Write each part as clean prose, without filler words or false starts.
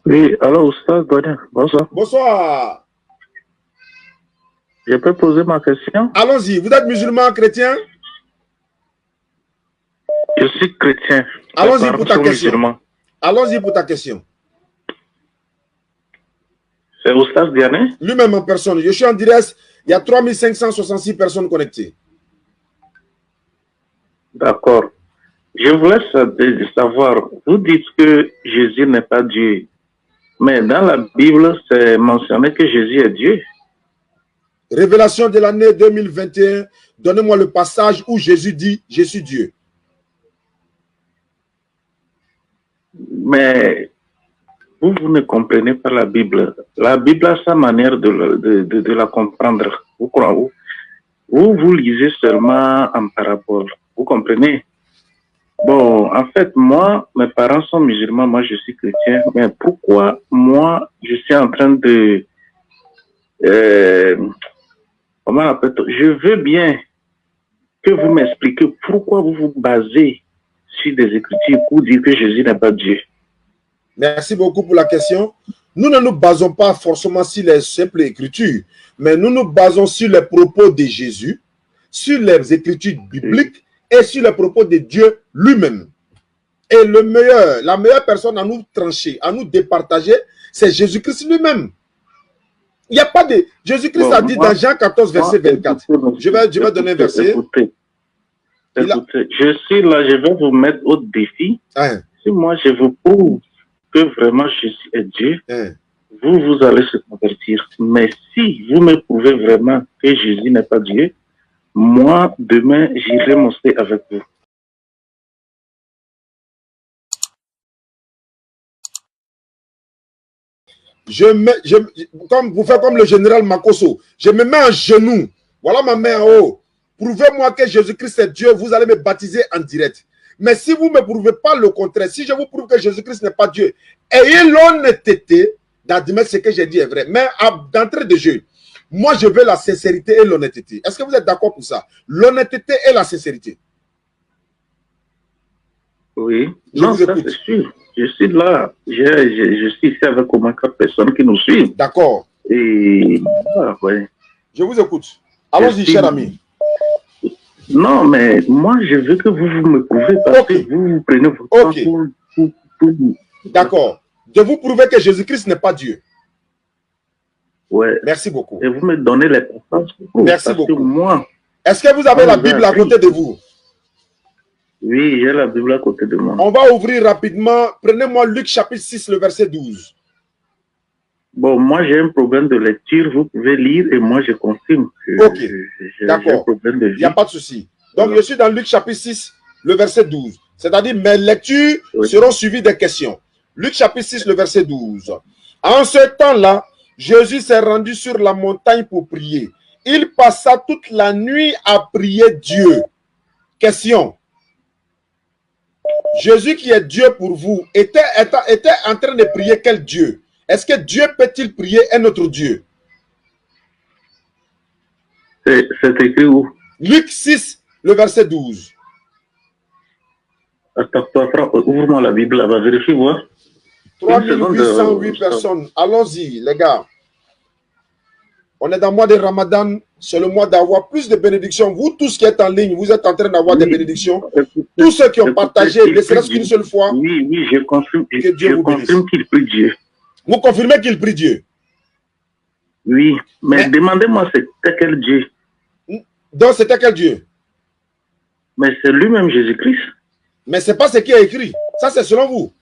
Oui, alors, Oustaz Godin, bonsoir. Bonsoir. Je peux poser ma question? Allons-y. Vous êtes musulman, chrétien? Je suis chrétien. Allons-y pour ta question. Allons-y pour ta question. C'est Oustaz Diané? Lui-même en personne. Je suis en direct. Il y a 3566 personnes connectées. D'accord. Je voulais savoir, vous dites que Jésus n'est pas Dieu. Mais dans la Bible, c'est mentionné que Jésus est Dieu. Révélation de l'année 2021. Donnez-moi le passage où Jésus dit « Je suis Dieu ». Mais vous ne comprenez pas la Bible. La Bible a sa manière de la comprendre. Vous lisez seulement en parabole. Vous comprenez? Bon, en fait, moi, mes parents sont musulmans, moi je suis chrétien. Mais pourquoi moi, je suis en train de... comment on appelle ça? Je veux bien que vous m'expliquiez pourquoi vous vous basez sur des écritures pour dire que Jésus n'est pas Dieu. Merci beaucoup pour la question. Nous ne nous basons pas forcément sur les simples écritures, mais nous nous basons sur les propos de Jésus, sur les écritures bibliques et sur les propos de Dieu lui-même. Et la meilleure personne à nous trancher, à nous départager, c'est Jésus-Christ lui-même. Il n'y a pas de... Jésus-Christ a dit dans Jean 14, verset 24. Je vais donner un verset. Écoutez, je suis là, je vais vous mettre au défi. Si moi je vous prouve que vraiment Jésus est Dieu, vous allez se convertir. Mais si vous me prouvez vraiment que Jésus n'est pas Dieu, moi, demain, j'irai mosquer avec vous. Vous faites comme le général Makosso, je me mets en genoux. Voilà ma main en haut. Prouvez-moi que Jésus-Christ est Dieu, vous allez me baptiser en direct. Mais si vous ne me prouvez pas le contraire, si je vous prouve que Jésus-Christ n'est pas Dieu, ayez l'honnêteté d'admettre ce que j'ai dit est vrai. Mais d'entrée de jeu, moi je veux la sincérité et l'honnêteté. Est-ce que vous êtes d'accord pour ça? L'honnêteté et la sincérité. Oui, non, ça c'est sûr. Je suis là, je suis ici avec au moins 4 personnes qui nous suivent. D'accord. Et ouais. Je vous écoute. Allons-y, cher ami. Non, mais moi, je veux que vous me prouvez parce que vous prenez votre temps pour... D'accord. De vous prouver que Jésus-Christ n'est pas Dieu. Ouais. Merci beaucoup. Et vous me donnez les passages. Merci beaucoup. Moi... Est-ce que vous avez la Bible à côté de vous? Oui, j'ai la Bible à côté de moi. On va ouvrir rapidement. Prenez-moi Luc chapitre 6, le verset 12. Bon, moi j'ai un problème de lecture. Vous pouvez lire et moi je confirme que d'accord. Il n'y a pas de souci. Donc je suis dans Luc chapitre 6, le verset 12. C'est-à-dire mes lectures seront suivies des questions. Luc chapitre 6, le verset 12. En ce temps-là, Jésus s'est rendu sur la montagne pour prier. Il passa toute la nuit à prier Dieu. Question. Jésus qui est Dieu pour vous était en train de prier quel Dieu? Est-ce que Dieu peut-il prier un autre Dieu? C'est écrit où? Luc 6, le verset 12. Attends, ouvre-moi la Bible, là-bas, vérifie, voir. 3808 personnes. Allons-y, les gars. On est dans le mois de Ramadan. C'est le mois d'avoir plus de bénédictions. Vous tous qui êtes en ligne, vous êtes en train d'avoir des bénédictions. Tous ceux qui ont partagé, ne serait-ce qu'une seule fois. Oui, je confirme qu'il prie Dieu. Vous confirmez qu'il prie Dieu? Oui, mais demandez-moi c'était quel Dieu? Donc c'était quel Dieu? Mais c'est lui-même Jésus-Christ. Mais ce n'est pas ce qui est écrit. Ça, c'est selon vous.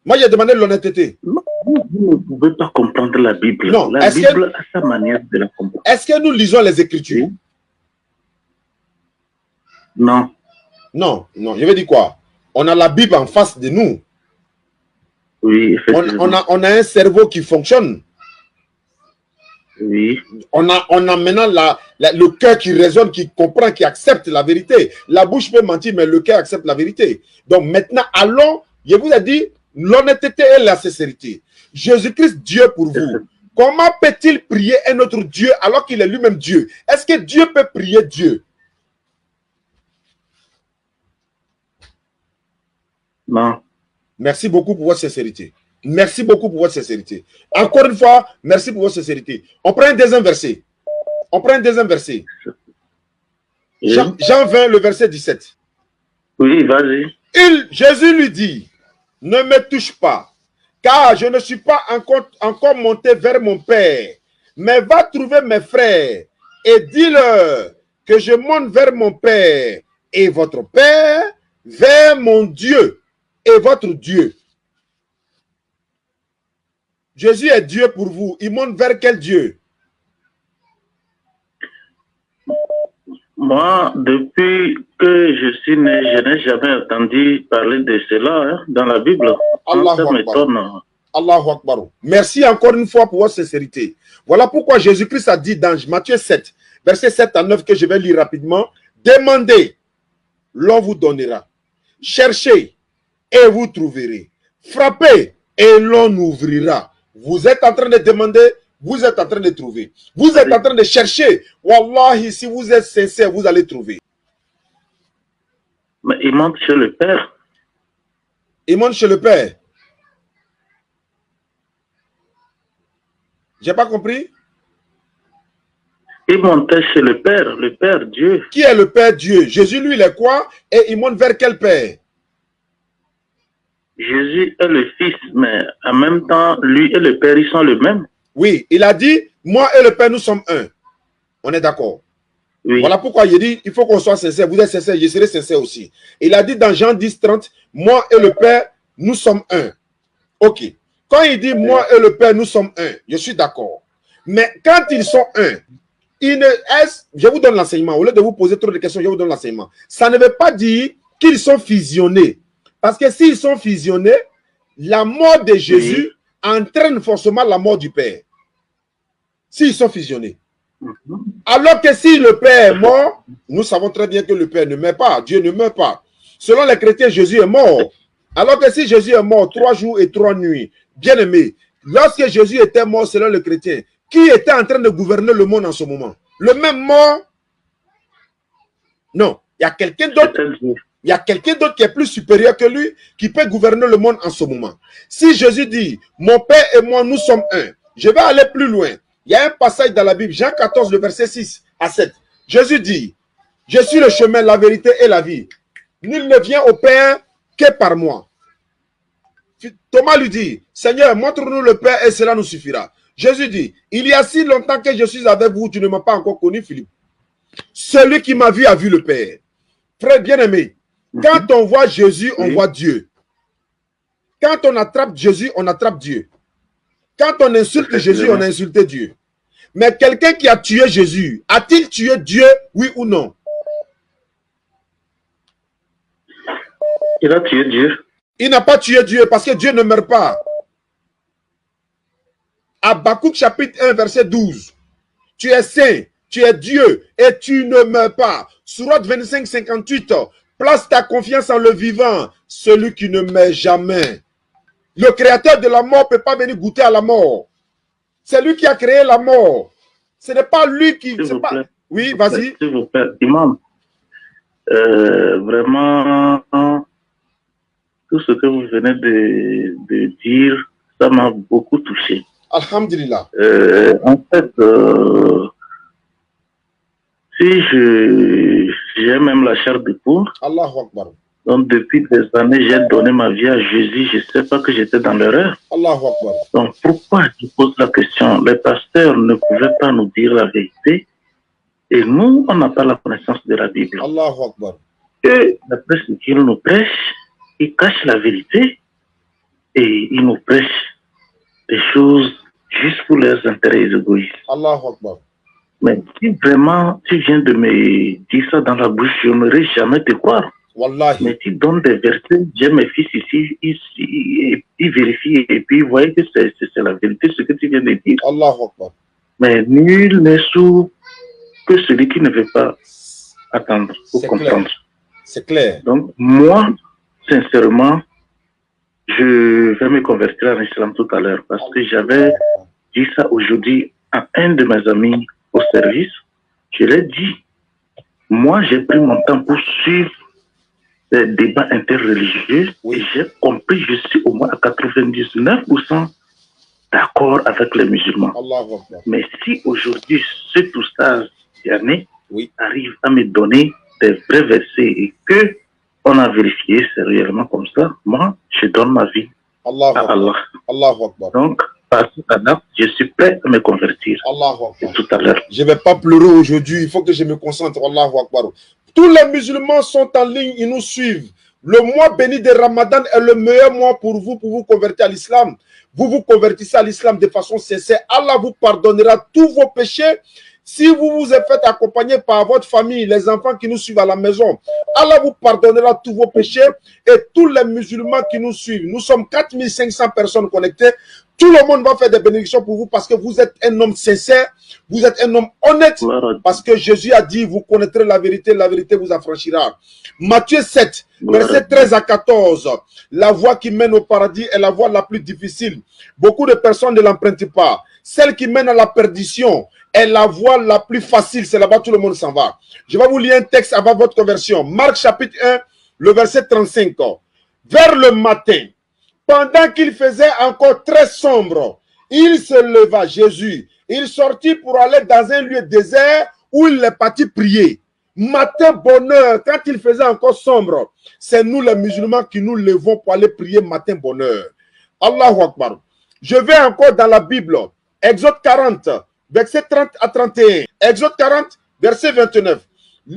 Moi, j'ai demandé l'honnêteté. Vous ne pouvez pas comprendre la Bible. Non. La Bible a sa manière de la comprendre. Est-ce que nous lisons les Écritures? Non. Non, non. Je vais dire quoi? On a la Bible en face de nous. Oui, effectivement. On a un cerveau qui fonctionne. Oui. On a maintenant le cœur qui raisonne, qui comprend, qui accepte la vérité. La bouche peut mentir, mais le cœur accepte la vérité. Donc maintenant, allons, je vous ai dit, l'honnêteté et la sincérité. Jésus-Christ, Dieu pour vous. Comment peut-il prier un autre Dieu alors qu'il est lui-même Dieu? Est-ce que Dieu peut prier Dieu? Non. Merci beaucoup pour votre sincérité. Merci beaucoup pour votre sincérité. Encore une fois, merci pour votre sincérité. On prend un deuxième verset. On prend un deuxième verset. Jean 20, le verset 17. Oui, vas-y. Jésus lui dit, ne me touche pas, car je ne suis pas encore monté vers mon Père, mais va trouver mes frères et dis-leur que je monte vers mon Père et votre Père, vers mon Dieu et votre Dieu. Jésus est Dieu pour vous. Il monte vers quel Dieu? Moi, depuis que je suis né, je n'ai jamais entendu parler de cela hein, dans la Bible. Ça m'étonne. Allahu Akbar. Merci encore une fois pour votre sincérité. Voilà pourquoi Jésus-Christ a dit dans Matthieu 7, verset 7 à 9, que je vais lire rapidement. Demandez, l'on vous donnera. Cherchez et vous trouverez. Frappez et l'on ouvrira. Vous êtes en train de demander, vous êtes en train de trouver. Vous êtes en train de chercher. Wallahi, si vous êtes sincère, vous allez trouver. Mais il monte chez le Père. Il monte chez le Père. J'ai pas compris? Il montait chez le Père Dieu. Qui est le Père Dieu? Jésus, lui, il est quoi? Et il monte vers quel Père? Jésus est le Fils, mais en même temps, lui et le Père, ils sont le même. Oui, il a dit, moi et le Père, nous sommes un. On est d'accord. Oui. Voilà pourquoi il dit, il faut qu'on soit sincère. Vous êtes sincère, je serai sincère aussi. Il a dit dans Jean 10, 30, moi et le Père, nous sommes un. Ok. Quand il dit, moi et le Père, nous sommes un, je suis d'accord. Mais quand ils sont un, je vous donne l'enseignement. Au lieu de vous poser trop de questions, je vous donne l'enseignement. Ça ne veut pas dire qu'ils sont fusionnés. Parce que s'ils sont fusionnés, la mort de Jésus entraîne forcément la mort du Père. S'ils sont fusionnés. Alors que si le Père est mort, nous savons très bien que le Père ne meurt pas. Dieu ne meurt pas. Selon les chrétiens, Jésus est mort. Alors que si Jésus est mort 3 jours et 3 nuits, bien aimé, lorsque Jésus était mort selon les chrétiens, qui était en train de gouverner le monde en ce moment? Le même mort? Non, il y a quelqu'un d'autre. Il y a quelqu'un d'autre qui est plus supérieur que lui, qui peut gouverner le monde en ce moment. Si Jésus dit, mon Père et moi, nous sommes un, je vais aller plus loin. Il y a un passage dans la Bible, Jean 14, le verset 6 à 7. Jésus dit, je suis le chemin, la vérité et la vie. Nul ne vient au Père que par moi. Thomas lui dit, Seigneur, montre-nous le Père et cela nous suffira. Jésus dit, il y a si longtemps que je suis avec vous, tu ne m'as pas encore connu, Philippe. Celui qui m'a vu a vu le Père. Frère bien-aimé, quand on voit Jésus, on voit Dieu. Quand on attrape Jésus, on attrape Dieu. Quand on insulte Jésus, on a insulté Dieu. Mais quelqu'un qui a tué Jésus, a-t-il tué Dieu, oui ou non? Il a tué Dieu. Il n'a pas tué Dieu parce que Dieu ne meurt pas. Habakkuk chapitre 1, verset 12. Tu es saint, tu es Dieu et tu ne meurs pas. Sourate 25, 58. Place ta confiance en le vivant, celui qui ne meurt jamais. Le créateur de la mort ne peut pas venir goûter à la mort. C'est lui qui a créé la mort. Ce n'est pas lui qui... Pas... Oui, vas-y. S'il vous plaît, Imam. Vraiment, tout ce que vous venez de dire, ça m'a beaucoup touché. Alhamdulillah. En fait, si j'ai même la chair de poule, Allahu Akbar. Donc, depuis des années, j'ai donné ma vie à Jésus. Je ne sais pas que j'étais dans l'erreur. Allahu Akbar. Donc, pourquoi je pose la question? Les pasteurs ne pouvaient pas nous dire la vérité. Et nous, on n'a pas la connaissance de la Bible. Allahu Akbar. Et d'après ce qu'ils nous prêchent, ils cachent la vérité. Et ils nous prêchent des choses juste pour leurs intérêts égoïstes. Allahu Akbar. Mais si vraiment tu viens de me dire ça dans la bouche, je n'aurais jamais te croire. Wallahi. Mais tu donnes des versets, j'ai mes fils ici, ils vérifient et puis ils voient que c'est la vérité ce que tu viens de dire. Allahu Akbar. Mais nul n'est sourd que celui qui ne veut pas attendre ou comprendre. C'est clair. Donc moi, sincèrement, je vais me convertir en islam tout à l'heure parce que dit ça aujourd'hui à un de mes amis au service. Je l'ai dit. Moi, j'ai pris mon temps pour suivre des débats interreligieux et j'ai compris, je suis au moins à 99% d'accord avec les musulmans. Mais si aujourd'hui, ce oustaz Diané arrive à me donner des vrais versets et que on a vérifié, c'est réellement comme ça, moi, je donne ma vie à Allah. Donc, par ce canal, je suis prêt à me convertir. Tout à l'heure. Je ne vais pas pleurer aujourd'hui, il faut que je me concentre. Allahu Akbar. Tous les musulmans sont en ligne, ils nous suivent. Le mois béni de Ramadan est le meilleur mois pour vous convertir à l'islam. Vous vous convertissez à l'islam de façon sincère. Allah vous pardonnera tous vos péchés. Si vous vous êtes fait accompagner par votre famille, les enfants qui nous suivent à la maison, Allah vous pardonnera tous vos péchés et tous les musulmans qui nous suivent. Nous sommes 4500 personnes connectées. Tout le monde va faire des bénédictions pour vous parce que vous êtes un homme sincère, vous êtes un homme honnête, parce que Jésus a dit, vous connaîtrez la vérité vous affranchira. Matthieu 7, versets 13 à 14, la voie qui mène au paradis est la voie la plus difficile. Beaucoup de personnes ne l'empruntent pas. Celle qui mène à la perdition est la voie la plus facile, c'est là-bas tout le monde s'en va. Je vais vous lire un texte avant votre conversion. Marc chapitre 1, le verset 35. Vers le matin, pendant qu'il faisait encore très sombre, il se leva, Jésus. Il sortit pour aller dans un lieu désert où il est parti prier. Matin, bonheur, quand il faisait encore sombre, c'est nous les musulmans qui nous levons pour aller prier matin, bonheur. Allahu Akbar. Je vais encore dans la Bible. Exode 40, verset 30 à 31. Exode 40, verset 29.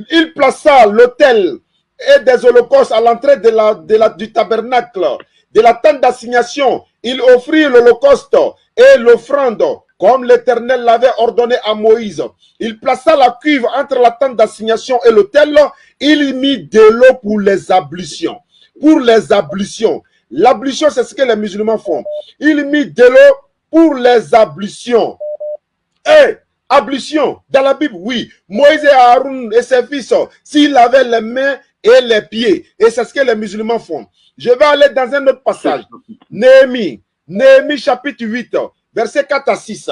Il plaça l'autel et des holocaustes à l'entrée du tabernacle, de la tente d'assignation. Il offrit l'holocauste et l'offrande, comme l'Éternel l'avait ordonné à Moïse. Il plaça la cuve entre la tente d'assignation et l'autel. Il y mit de l'eau pour les ablutions. Pour les ablutions. L'ablution, c'est ce que les musulmans font. Il mit de l'eau pour les ablutions. Ablution, dans la Bible, oui. Moïse et Aaron et ses fils, s'ils avaient les mains et les pieds. Et c'est ce que les musulmans font. Je vais aller dans un autre passage. Néhémie chapitre 8, verset 4 à 6.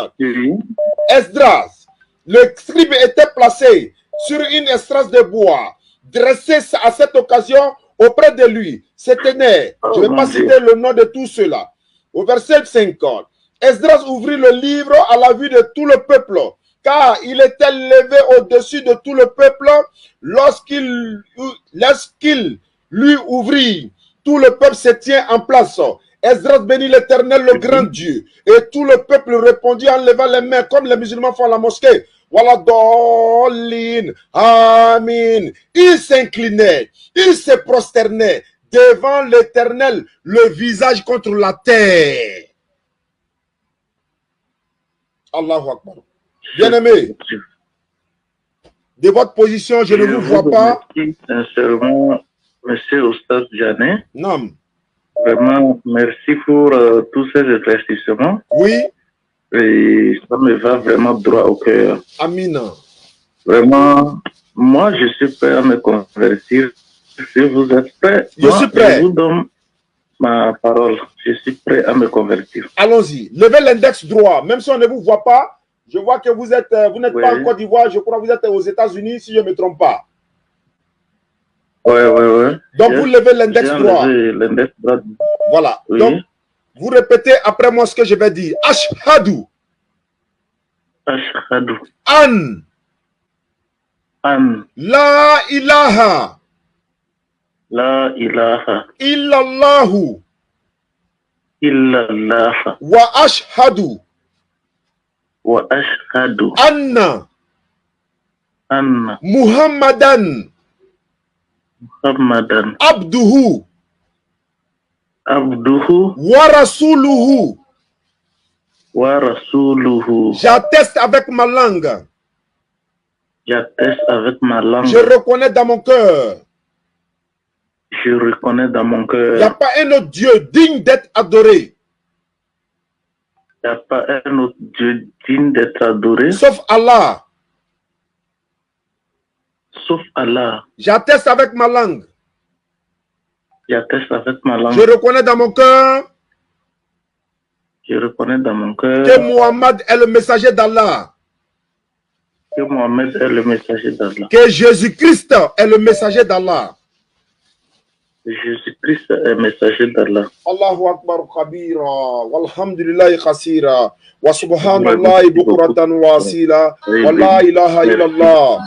Esdras, le scribe était placé sur une estrade de bois, dressé à cette occasion auprès de lui. C'était je ne vais pas citer le nom de tous ceux-là. Au verset 50, Esdras ouvrit le livre à la vue de tout le peuple, car il était levé au-dessus de tout le peuple. Lorsqu'il lui ouvrit, tout le peuple se tient en place. Esdras bénit l'Éternel, le grand Dieu. Et tout le peuple répondit en levant les mains, comme les musulmans font à la mosquée. Voilà, Dolin, Amin. Il s'inclinait, il se prosternait devant l'Éternel, le visage contre la terre. Allahu Akbar. Bien-aimé, de votre position, je ne vous vois pas. Sincèrement, monsieur Oustaz Diané. Non. Vraiment, merci pour tous ces éclaircissements. Oui. Et ça me va vraiment droit au cœur. Amina. Vraiment, moi, je suis prêt à me convertir. Si vous êtes prêt, je suis prêt. Je vous donne ma parole. Je suis prêt à me convertir. Allons-y. Levez l'index droit. Même si on ne vous voit pas, je vois que vous n'êtes pas en Côte d'Ivoire. Je crois que vous êtes aux États-Unis, si je ne me trompe pas. Oui. Donc, vous levez l'index droit. Voilà. Oui. Donc, vous répétez après moi ce que je vais dire. Ashhadu. Ashhadu. An. La ilaha. La ilaha. Illallahu. Illallah. Wa ashhadu. Wa ashhadu. Anna. Muhammadan. Abduhu. Wa rasuluhu. J'atteste avec ma langue. Je reconnais dans mon cœur. Il n'y a pas un autre Dieu digne d'être adoré. Sauf Allah. J'atteste avec ma langue. Je reconnais dans mon cœur. Je reconnais dans mon cœur que Mohammed est le messager d'Allah. que Mohammed est le messager d'Allah. Que Jésus-Christ est le messager d'Allah. Jésus-Christ est le messager d'Allah. Allahu Akbar kabira, walhamdulillahi khasira, wa subhanallahi bukratan wa asila, wa la ilaha illallah.